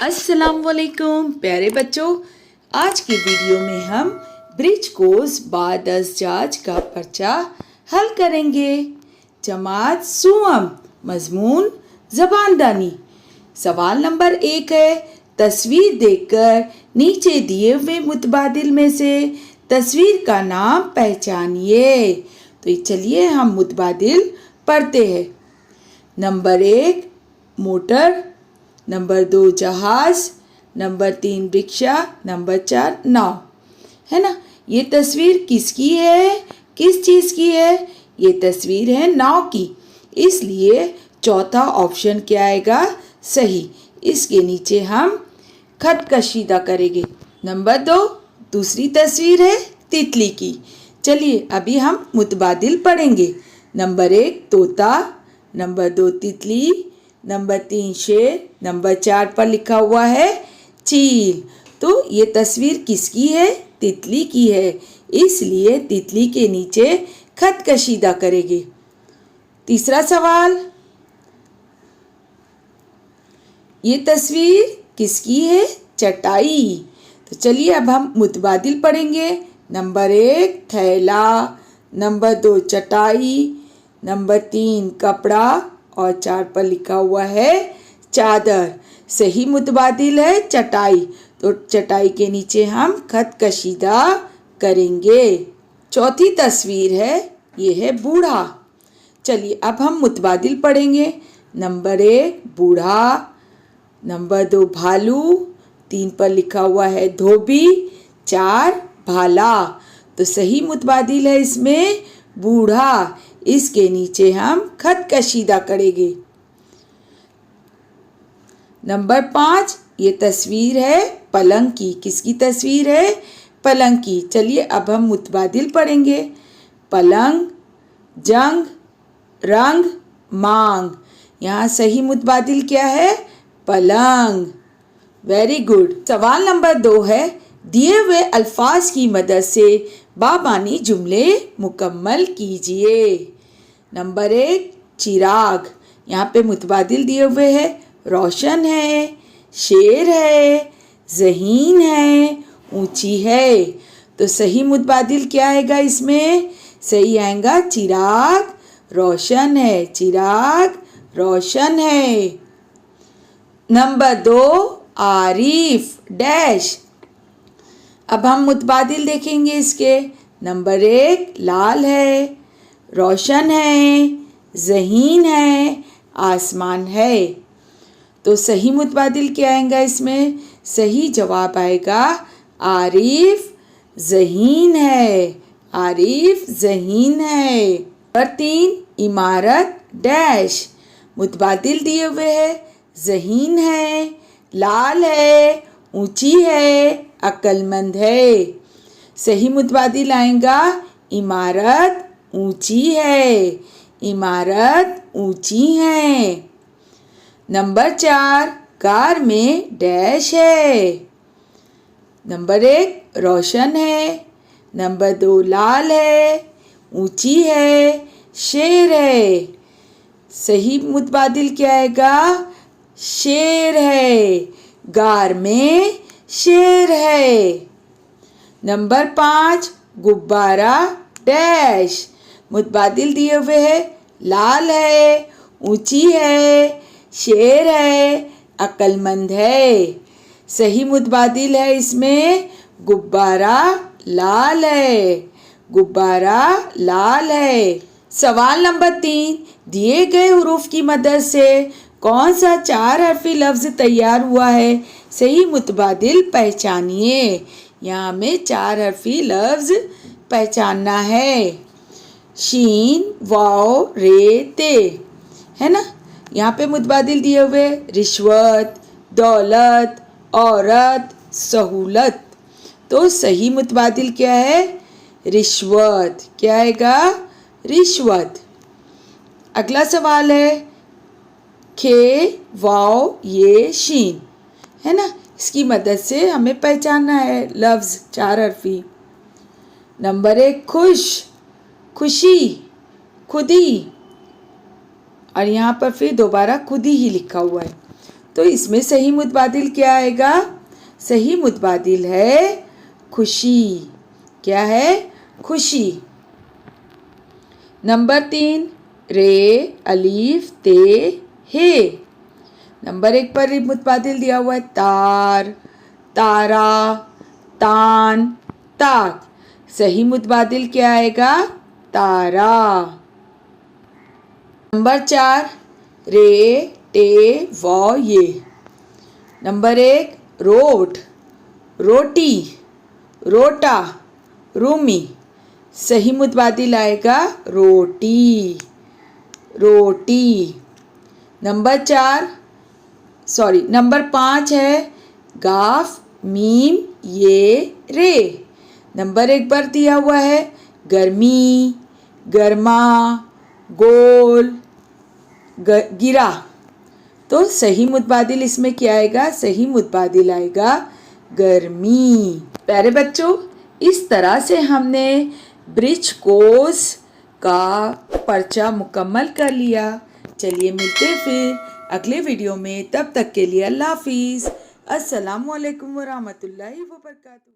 अस्सलाम वालेकुम प्यारे बच्चों। आज की वीडियो में हम ब्रिज कोर्स बा-10 जाज का पर्चा हल करेंगे। जमात सुअम, मजमून ज़बानदानी। सवाल नंबर 1 है, तस्वीर देखकर नीचे दिए हुए मुतबादिल में से तस्वीर का नाम पहचानिए। तो चलिए हम मुतबादिल पढ़ते हैं। नंबर 1 मोटर, नंबर 2 जहाज, नंबर 3 रिक्शा, नंबर 4 नाव। है ना। ये तस्वीर किसकी है, किस चीज़ की है? ये तस्वीर है नाव की, इसलिए चौथा ऑप्शन क्या आएगा? सही। इसके नीचे हम खत कशीदा करेंगे। नंबर 2 दूसरी तस्वीर है तितली की। चलिए अभी हम मुतबादिल पढ़ेंगे। नंबर 1 तोता, नंबर 2 तितली, नंबर 3 शेर, नंबर 4 पर लिखा हुआ है चील। तो ये तस्वीर किसकी है? तितली की है, इसलिए तितली के नीचे खत कशीदा करेंगे। तीसरा सवाल, ये तस्वीर किसकी है? चटाई। तो चलिए अब हम मुतबादिल पढ़ेंगे। नंबर 1 थैला, नंबर 2 चटाई, नंबर 3 कपड़ा और 4 पर लिखा हुआ है चादर। सही मुतबादिल है चटाई, तो चटाई के नीचे हम खत कशीदा करेंगे। चौथी तस्वीर है, ये है बूढ़ा। चलिए अब हम मुतबादिल पढ़ेंगे। नंबर 1 बूढ़ा, नंबर 2 भालू, 3 पर लिखा हुआ है धोबी, 4 भाला। तो सही मुतबादिल है इसमें बूढ़ा, इसके नीचे हम खत कशीदा करेंगे। नंबर 5 ये तस्वीर है पलंग की। किसकी तस्वीर है? पलंग की। चलिए अब हम मुतबादिल पढ़ेंगे। पलंग, जंग, रंग, मांग। यहाँ सही मुतबादिल क्या है? पलंग। Very good. सवाल नंबर 2 है, दिए हुए अल्फाज की मदद से बाबानी जुमले मुकम्मल कीजिए। नंबर 1 चिराग। यहाँ पे मुतबादिल दिए हुए है रोशन है, शेर है, ज़हीन है, ऊंची है। तो सही मुतबादिल क्या आएगा इसमें? सही आएगा चिराग रोशन है, चिराग रोशन है। Number 2 Arif dash. अब हम मुतबादिल देखेंगे इसके। नंबर 1 लाल है, रोशन है, ज़हीन है, आसमान है। तो सही मुतबादिल क्या आएगा इसमें? सही जवाब आएगा आरिफ ज़हीन है, आरिफ ज़हीन है। नंबर 3 इमारत डैश। मुतबादिल दिए हुए है ज़हीन है, लाल है, ऊंची है, अक्लमंद है। सही मुतबादिल आएगा इमारत ऊंची है, इमारत ऊंची है। नंबर 4 कार में डैश है। नंबर 1 रोशन है, नंबर 2 लाल है, ऊंची है, शेर है। सही मुतबादिल क्या आएगा? शेर है, गार में शेर है। नंबर 5 गुब्बारा डैश। मुतबादिल दिए हुए है लाल है, ऊंची है, शेर है, अक्लमंद है। सही मुतबादिल है इसमें गुब्बारा लाल है, गुब्बारा लाल है। सवाल नंबर 3, दिए गए हुरूफ की मदद से कौन सा 4 हरफी लफ्ज़ तैयार हुआ है? सही मुतबादिल पहचानिए। यहाँ हमें 4 हरफी लफ्ज़ पहचानना है। शीन, वाव, रे, ते। है ना। यहाँ पे मुतबादिल दिए हुए रिश्वत, दौलत, औरत, सहूलत। तो सही मुतबादिल क्या है? रिश्वत। क्या आएगा? रिश्वत। अगला सवाल है खे, वाव, ये, शीन। है ना। इसकी मदद से हमें पहचानना है लफ्ज़ 4 हरफी। नंबर 1 खुश, खुशी, खुदी। और यहाँ पर फिर दोबारा खुदी ही लिखा हुआ है। तो इसमें सही मुतबादिल क्या आएगा? सही मुतबादिल है खुशी। क्या है? खुशी। नंबर 3 रे अलीफ ते हे। नंबर 1 पर मुतबादिल दिया हुआ है तार, तारा, तान, ताक। सही मुतबादिल क्या आएगा? तारा। नंबर 4 रे टे व ये। नंबर 1 रोट, रोटी, रोटा, रूमी। सही मुतबादिल आएगा रोटी, रोटी। नंबर 5 है गाफ मीम ये रे। नंबर 1 पर दिया हुआ है गर्मी, गर्मा, गोल, गिरा। तो सही मुतबादिल इसमें क्या आएगा? सही मुतबादिल आएगा गर्मी। प्यारे बच्चों, इस तरह से हमने ब्रिज कोर्स का पर्चा मुकम्मल कर लिया। चलिए मिलते फिर अगले वीडियो में। तब तक के लिए अल्लाह हाफिज़। अस्सलामु अलैकुम व रहमतुल्लाहि व बरकातुहू।